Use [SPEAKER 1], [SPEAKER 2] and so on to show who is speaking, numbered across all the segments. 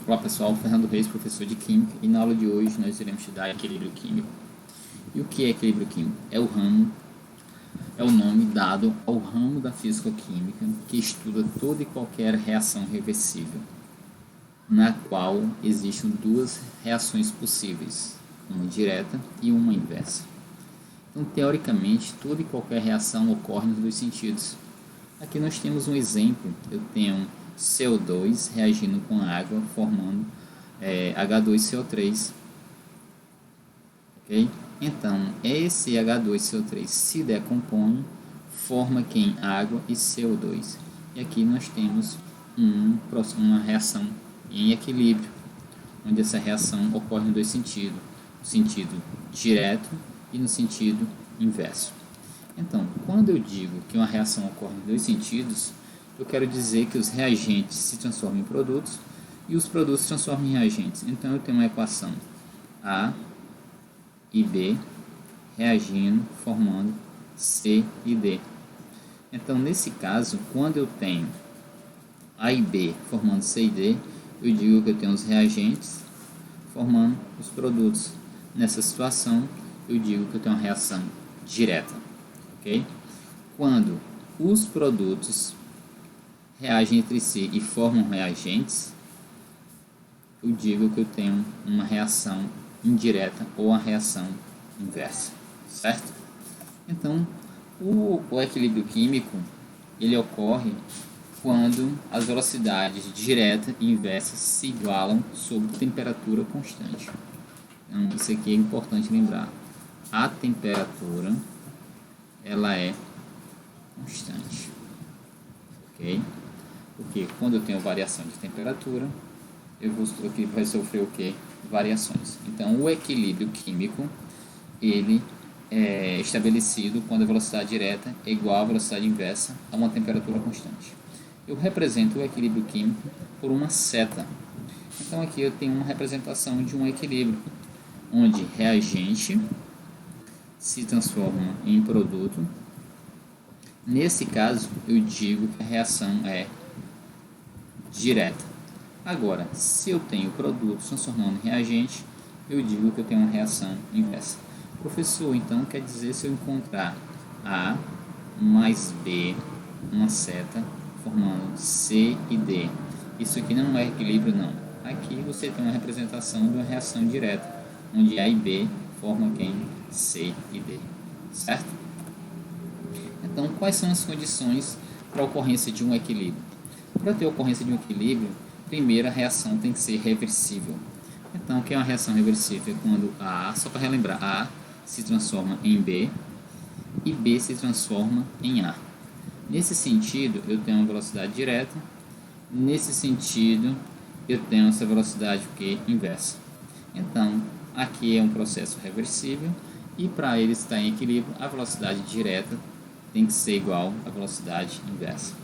[SPEAKER 1] Olá pessoal, Fernando Reis, professor de Química, e na aula de hoje nós iremos estudar equilíbrio químico. E o que é equilíbrio químico? É o nome dado ao ramo da físico-química que estuda toda e qualquer reação reversível, na qual existem duas reações possíveis, uma direta e uma inversa. Então, teoricamente, toda e qualquer reação ocorre nos dois sentidos. Aqui nós temos um exemplo, eu tenho CO2 reagindo com água, formando H2CO3. Ok? Então, esse H2CO3 se decompõe, forma quem? Água e CO2. E aqui nós temos uma reação em equilíbrio, onde essa reação ocorre em dois sentidos, no sentido direto e no sentido inverso. Então, quando eu digo que uma reação ocorre em dois sentidos, eu quero dizer que os reagentes se transformam em produtos e os produtos se transformam em reagentes. Então, eu tenho uma equação A e B reagindo, formando C e D. Então, nesse caso, quando eu tenho A e B formando C e D, eu digo que eu tenho os reagentes formando os produtos. Nessa situação, eu digo que eu tenho uma reação direta. Okay? Quando os produtos reagem entre si e formam reagentes, eu digo que eu tenho uma reação indireta ou uma reação inversa, certo? Então, o equilíbrio químico ele ocorre quando as velocidades direta e inversa se igualam sob temperatura constante. Então, isso aqui é importante lembrar. A temperatura ela é constante, ok? Porque quando eu tenho variação de temperatura, aqui vai sofrer o que? Variações. Então, o equilíbrio químico ele é estabelecido quando a velocidade direta é igual à velocidade inversa a uma temperatura constante. Eu represento o equilíbrio químico por uma seta. Então, aqui eu tenho uma representação de um equilíbrio, onde reagente se transforma em produto. Nesse caso, eu digo que a reação é direta. Agora, se eu tenho produto se transformando em reagente, eu digo que eu tenho uma reação inversa. Professor, então quer dizer se eu encontrar A mais B, uma seta, formando C e D. Isso aqui não é equilíbrio, não. Aqui você tem uma representação de uma reação direta, onde A e B formam quem? C e D, certo? Então, quais são as condições para a ocorrência de um equilíbrio? Para ter a ocorrência de um equilíbrio, primeiro a reação tem que ser reversível. Então, o que é uma reação reversível? Quando só para relembrar, A se transforma em B e B se transforma em A. Nesse sentido, eu tenho uma velocidade direta. Nesse sentido, eu tenho essa velocidade inversa. Então, aqui é um processo reversível e para ele estar em equilíbrio, a velocidade direta tem que ser igual à velocidade inversa.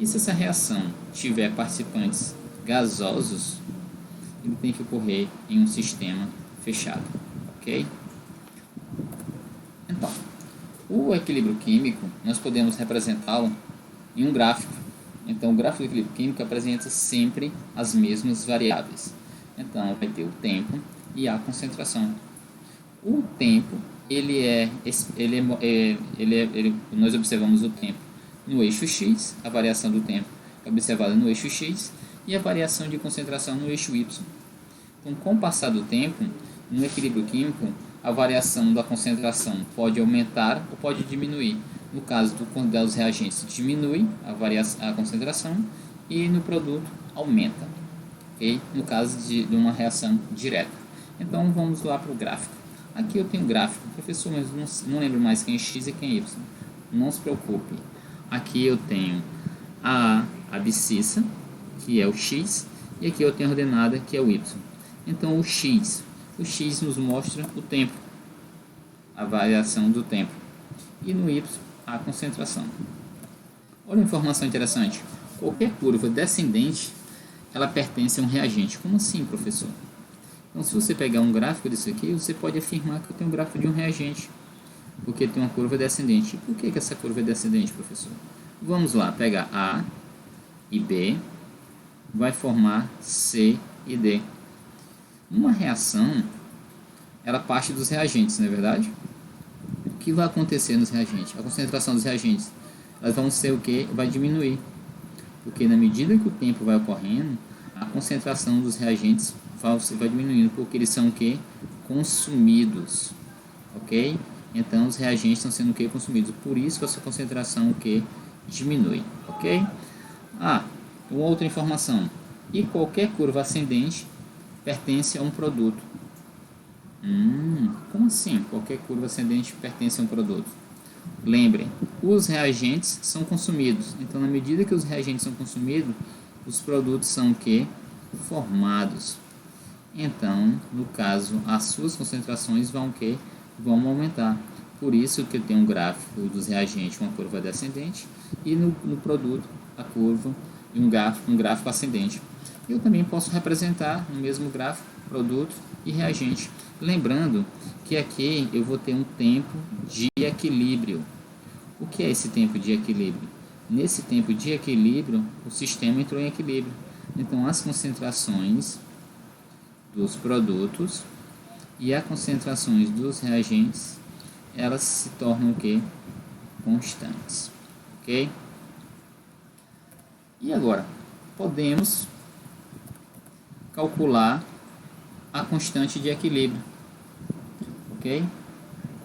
[SPEAKER 1] E se essa reação tiver participantes gasosos, ele tem que ocorrer em um sistema fechado, ok? Então, o equilíbrio químico, nós podemos representá-lo em um gráfico. Então, o gráfico do equilíbrio químico apresenta sempre as mesmas variáveis. Então, vai ter o tempo e a concentração. O tempo, nós observamos o tempo no eixo X, a variação do tempo é observada no eixo X e a variação de concentração no eixo Y. Então, com o passar do tempo, no equilíbrio químico, a variação da concentração pode aumentar ou pode diminuir. No caso dos reagentes, diminui a concentração e no produto aumenta. Okay? No caso de uma reação direta. Então, vamos lá para o gráfico. Aqui eu tenho um gráfico. Professor, mas não lembro mais quem é X e quem é Y. Não se preocupe. Aqui eu tenho a abscissa, que é o X, e aqui eu tenho a ordenada, que é o Y. Então, o X nos mostra o tempo, a variação do tempo. E no Y, a concentração. Olha uma informação interessante. Qualquer curva descendente, ela pertence a um reagente. Como assim, professor? Então, se você pegar um gráfico disso aqui, você pode afirmar que eu tenho um gráfico de um reagente, porque tem uma curva descendente. E por que essa curva é descendente, professor? Vamos lá, pegar A e B, vai formar C e D. Uma reação, ela parte dos reagentes, não é verdade? O que vai acontecer nos reagentes? A concentração dos reagentes, elas vão ser o que? Vai diminuir. Porque na medida que o tempo vai ocorrendo, a concentração dos reagentes vai diminuindo, porque eles são o que? Consumidos. Ok? Então os reagentes estão sendo o que? Consumidos. Por isso que essa concentração o que? Diminui. Ok? Uma outra informação. E qualquer curva ascendente pertence a um produto. Como assim? Qualquer curva ascendente pertence a um produto. Lembrem, os reagentes são consumidos. Então, na medida que os reagentes são consumidos, os produtos são o que? Formados. Então, no caso, as suas concentrações vão o que? Vão aumentar. Por isso que eu tenho um gráfico dos reagentes, uma curva descendente, e no produto, a curva e um gráfico ascendente. Eu também posso representar no mesmo gráfico produto e reagente. Lembrando que aqui eu vou ter um tempo de equilíbrio. O que é esse tempo de equilíbrio? Nesse tempo de equilíbrio, o sistema entrou em equilíbrio. Então, as concentrações dos produtos e as concentrações dos reagentes, elas se tornam o quê? Constantes. Ok? E agora, podemos calcular a constante de equilíbrio. Ok?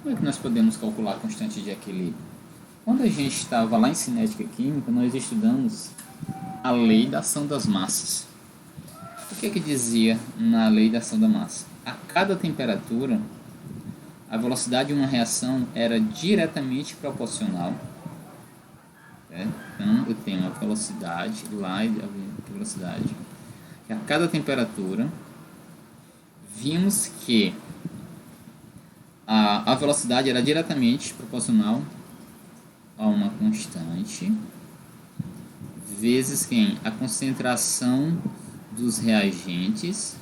[SPEAKER 1] Como é que nós podemos calcular a constante de equilíbrio? Quando a gente estava lá em cinética química, nós estudamos a lei da ação das massas. O que dizia na lei da ação da massa? A cada temperatura, a velocidade de uma reação era diretamente proporcional. Então, eu tenho a velocidade, que a cada temperatura, vimos que a velocidade era diretamente proporcional a uma constante vezes quem? A concentração dos reagentes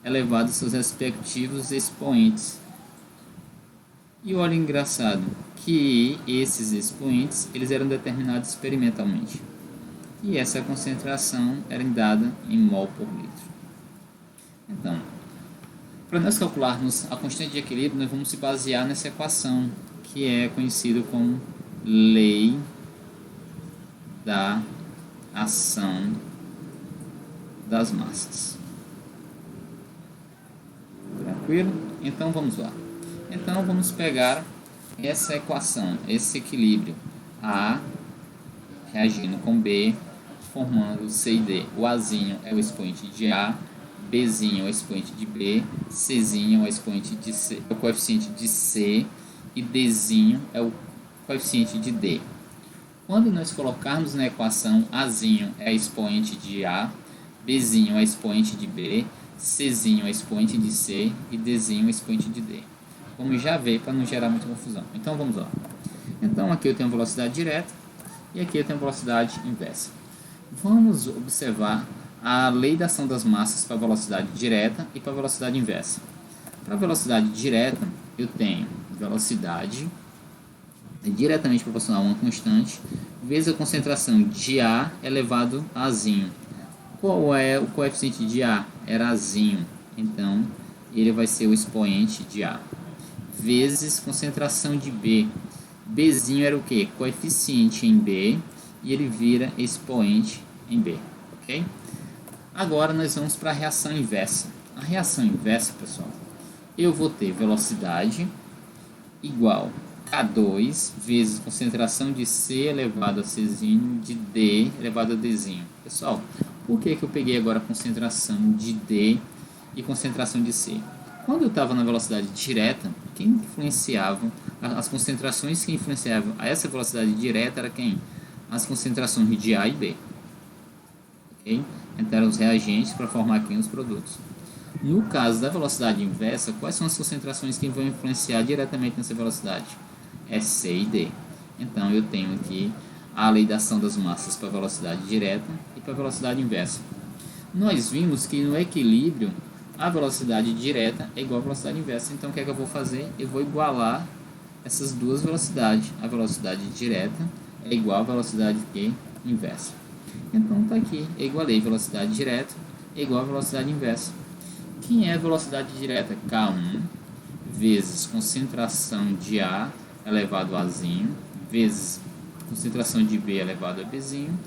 [SPEAKER 1] elevado aos seus respectivos expoentes. E olha, engraçado que esses expoentes eles eram determinados experimentalmente. E essa concentração era dada em mol por litro. Então, para nós calcularmos a constante de equilíbrio, nós vamos se basear nessa equação, que é conhecida como lei da ação das massas. Tranquilo? Então vamos lá. Então vamos pegar essa equação, esse equilíbrio. A reagindo com B, formando C e D. O Azinho é o expoente de A, Bzinho é o expoente de B, Czinho é o expoente de C, é o coeficiente de C, e Dzinho é o coeficiente de D. Quando nós colocarmos na equação, Azinho é expoente de A, Bzinho é expoente de B, Czinho é expoente de C e Dzinho é expoente de D. Vamos já ver para não gerar muita confusão. Então vamos lá. Então aqui eu tenho velocidade direta e aqui eu tenho velocidade inversa. Vamos observar a lei da ação das massas para a velocidade direta e para a velocidade inversa. Para a velocidade direta, eu tenho velocidade diretamente proporcional a uma constante vezes a concentração de A elevado a Azinho. Qual é o coeficiente de A? Era Azinho. Então, ele vai ser o expoente de A. Vezes concentração de B. Bzinho era o quê? Coeficiente em B. E ele vira expoente em B. Ok? Agora nós vamos para a reação inversa. A reação inversa, pessoal, eu vou ter velocidade igual K2 vezes concentração de C elevado a Czinho de D elevado a Dzinho. Pessoal, por que eu peguei agora a concentração de D e concentração de C? Quando eu estava na velocidade direta, quem influenciava, as concentrações que influenciavam a essa velocidade direta era quem? As concentrações de A e B. Ok? Então eram os reagentes para formar aqui os produtos. No caso da velocidade inversa, quais são as concentrações que vão influenciar diretamente nessa velocidade? É C e D. Então eu tenho aqui a lei da ação das massas para a velocidade direta e para a velocidade inversa. Nós vimos que no equilíbrio a velocidade direta é igual à velocidade inversa. Então o que é que eu vou fazer? Eu vou igualar essas duas velocidades. A velocidade direta é igual à velocidade inversa. Então está aqui, eu igualei velocidade direta é igual à velocidade inversa. Quem é a velocidade direta? K1 vezes concentração de A elevado a Zinho, vezes concentração de B elevado a Bzinho,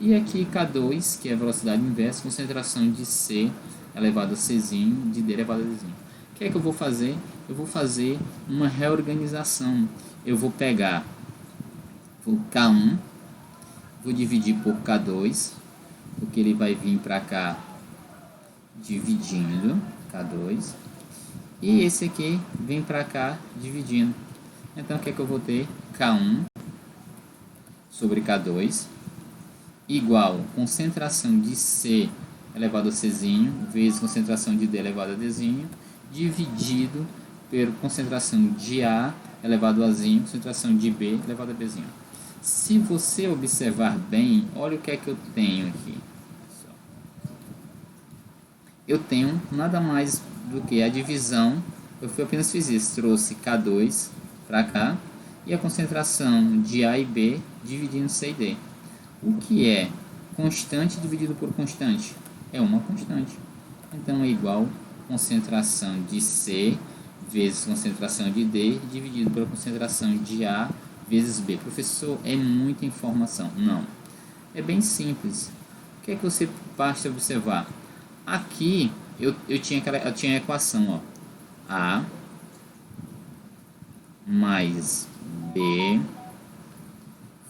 [SPEAKER 1] e aqui K2, que é a velocidade inversa, concentração de C elevado a Czinho, de D elevado a Dzinho. O que é que eu vou fazer? Eu vou fazer uma reorganização. Eu vou pegar o K1, vou dividir por K2, porque ele vai vir para cá dividindo K2, e esse aqui vem para cá dividindo. Então o que é que eu vou ter? K1 sobre K2 igual concentração de C elevado a Czinho vezes concentração de D elevado a Dzinho dividido por concentração de A elevado a Zinho, concentração de B elevado a Bzinho. Se você observar bem, olha o que é que eu tenho aqui. Eu tenho nada mais do que a divisão. Eu apenas fiz isso, trouxe K2 para cá e a concentração de A e B dividindo C e D. O que é constante dividido por constante? É uma constante. Então é igual concentração de C vezes concentração de D dividido pela concentração de A vezes B. Professor, é muita informação. Não. É bem simples. O que é que você basta observar? Aqui eu tinha a equação, ó, A mais B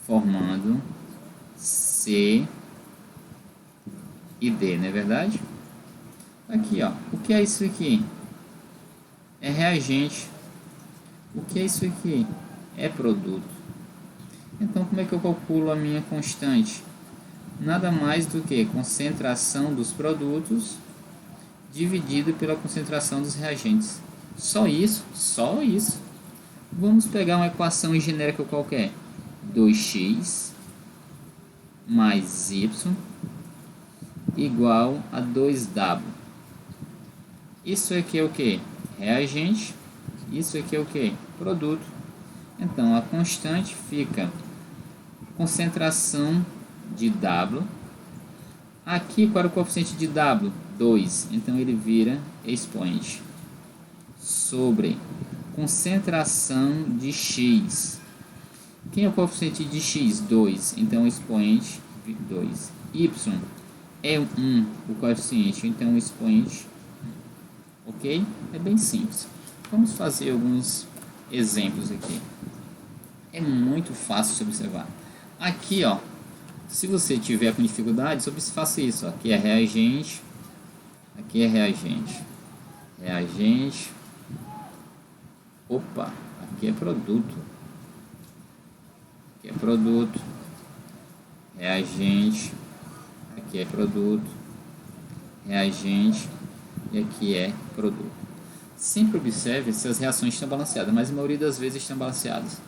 [SPEAKER 1] formando C e D, não é verdade? Aqui, ó, o que é isso aqui? É reagente. O que é isso aqui? É produto. Então, como é que eu calculo a minha constante? Nada mais do que concentração dos produtos dividido pela concentração dos reagentes. Só isso, só isso. Vamos pegar uma equação genérica qualquer. 2x mais y igual a 2w. Isso aqui é o que? Reagente. Isso aqui é o que? Produto. Então, a constante fica concentração de W. Aqui, qual é o coeficiente de W? 2. Então, ele vira expoente sobre concentração de X. Quem é o coeficiente de X? 2. Então, expoente 2. Y é 1 o coeficiente. Então, expoente 1. Ok? É bem simples. Vamos fazer alguns exemplos aqui. É muito fácil de observar. Aqui, ó, se você tiver com dificuldade, faça isso. Ó. Aqui é reagente. Aqui é reagente. Reagente. Opa, aqui é produto. Aqui é produto. Reagente. Aqui é produto. Reagente. E aqui é produto. Sempre observe se as reações estão balanceadas, mas a maioria das vezes estão balanceadas.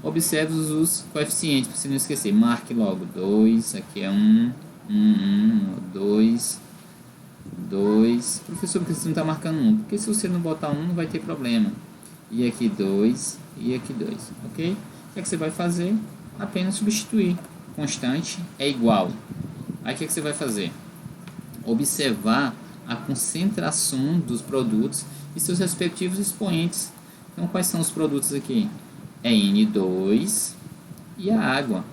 [SPEAKER 1] Observe os coeficientes, para você não esquecer. Marque logo 2, aqui é 1, 2, 2. Professor, por que você não está marcando 1? Porque se você não botar 1, não vai ter problema. E aqui 2, e aqui 2, ok? O que é que você vai fazer? Apenas substituir. Constante é igual. Aí o que é que você vai fazer? Observar a concentração dos produtos e seus respectivos expoentes. Então, quais são os produtos aqui? É N2 e a água.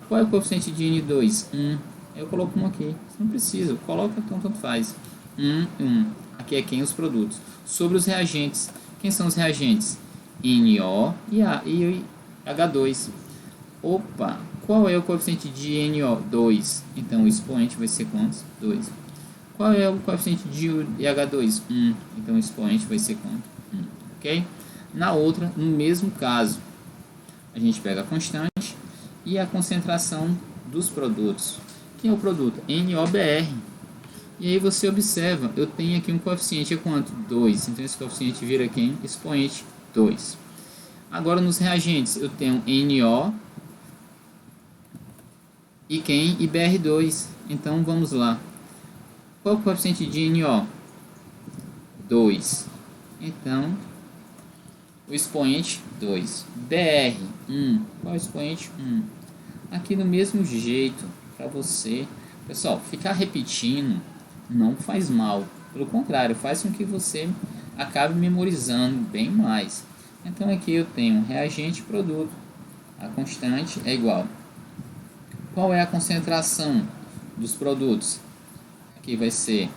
[SPEAKER 1] Qual é o coeficiente de N2? 1. Eu coloco 1 aqui. Você não precisa, coloca, então tanto faz. 1 e 1. Aqui é quem? Os produtos. Sobre os reagentes. Quem são os reagentes? NO e H2. Opa, qual é o coeficiente de NO? 2. Então, o expoente vai ser quantos? 2. Qual é o coeficiente de H2? 1. Então, o expoente vai ser quanto? 1. Ok? Na outra, no mesmo caso, a gente pega a constante e a concentração dos produtos. Quem é o produto? NOBR. E aí você observa, eu tenho aqui um coeficiente, é quanto? 2. Então, esse coeficiente vira quem? Expoente 2. Agora, nos reagentes, eu tenho NO e quem? E BR2. Então, vamos lá. Qual é o coeficiente de NO? 2. Então, o expoente 2. BR 1. Qual é o expoente? 1. Aqui do mesmo jeito, para você, pessoal, ficar repetindo não faz mal. Pelo contrário, faz com que você acabe memorizando bem mais. Então aqui eu tenho reagente e produto. A constante é igual. Qual é a concentração dos produtos? Aqui vai ser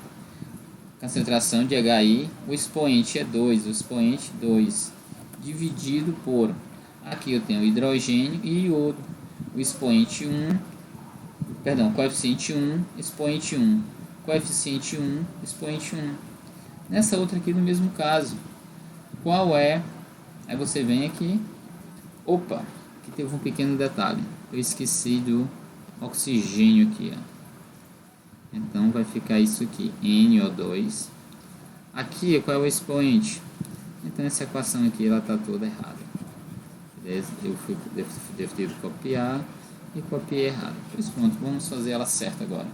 [SPEAKER 1] concentração de HI, o expoente é 2, o expoente 2, dividido por, aqui eu tenho hidrogênio e iodo, o expoente 1, perdão, coeficiente 1, expoente 1, coeficiente 1, expoente 1. Nessa outra aqui, no mesmo caso, qual é? Aí você vem aqui, opa, aqui teve um pequeno detalhe, eu esqueci do oxigênio aqui, ó. Então vai ficar isso aqui, NO2. Aqui, qual é o expoente? Então essa equação aqui, ela está toda errada. Beleza? Devo ter copiar e copiei errado. Pois pronto, vamos fazer ela certa agora.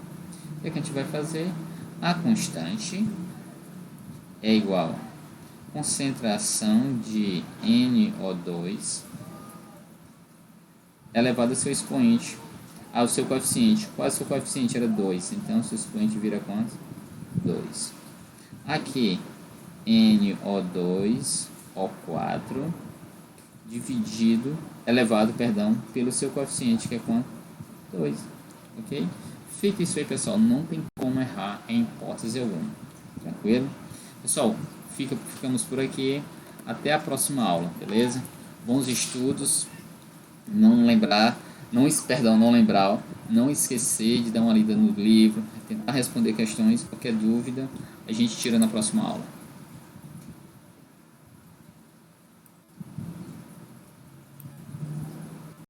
[SPEAKER 1] O que a gente vai fazer? A constante é igual a concentração de NO2 elevado ao seu expoente, ao seu coeficiente. Qual é o seu coeficiente? Era 2. Então o seu expoente vira quanto? 2. Aqui, NO2, O4, dividido, elevado, perdão, pelo seu coeficiente, que é quanto? 2. Ok? Fica isso aí, pessoal. Não tem como errar em hipótese alguma. Tranquilo? Pessoal, ficamos por aqui. Até a próxima aula, beleza? Bons estudos. Não lembrar, não lembrar, não esquecer de dar uma lida no livro, tentar responder questões, qualquer dúvida, a gente tira na próxima aula.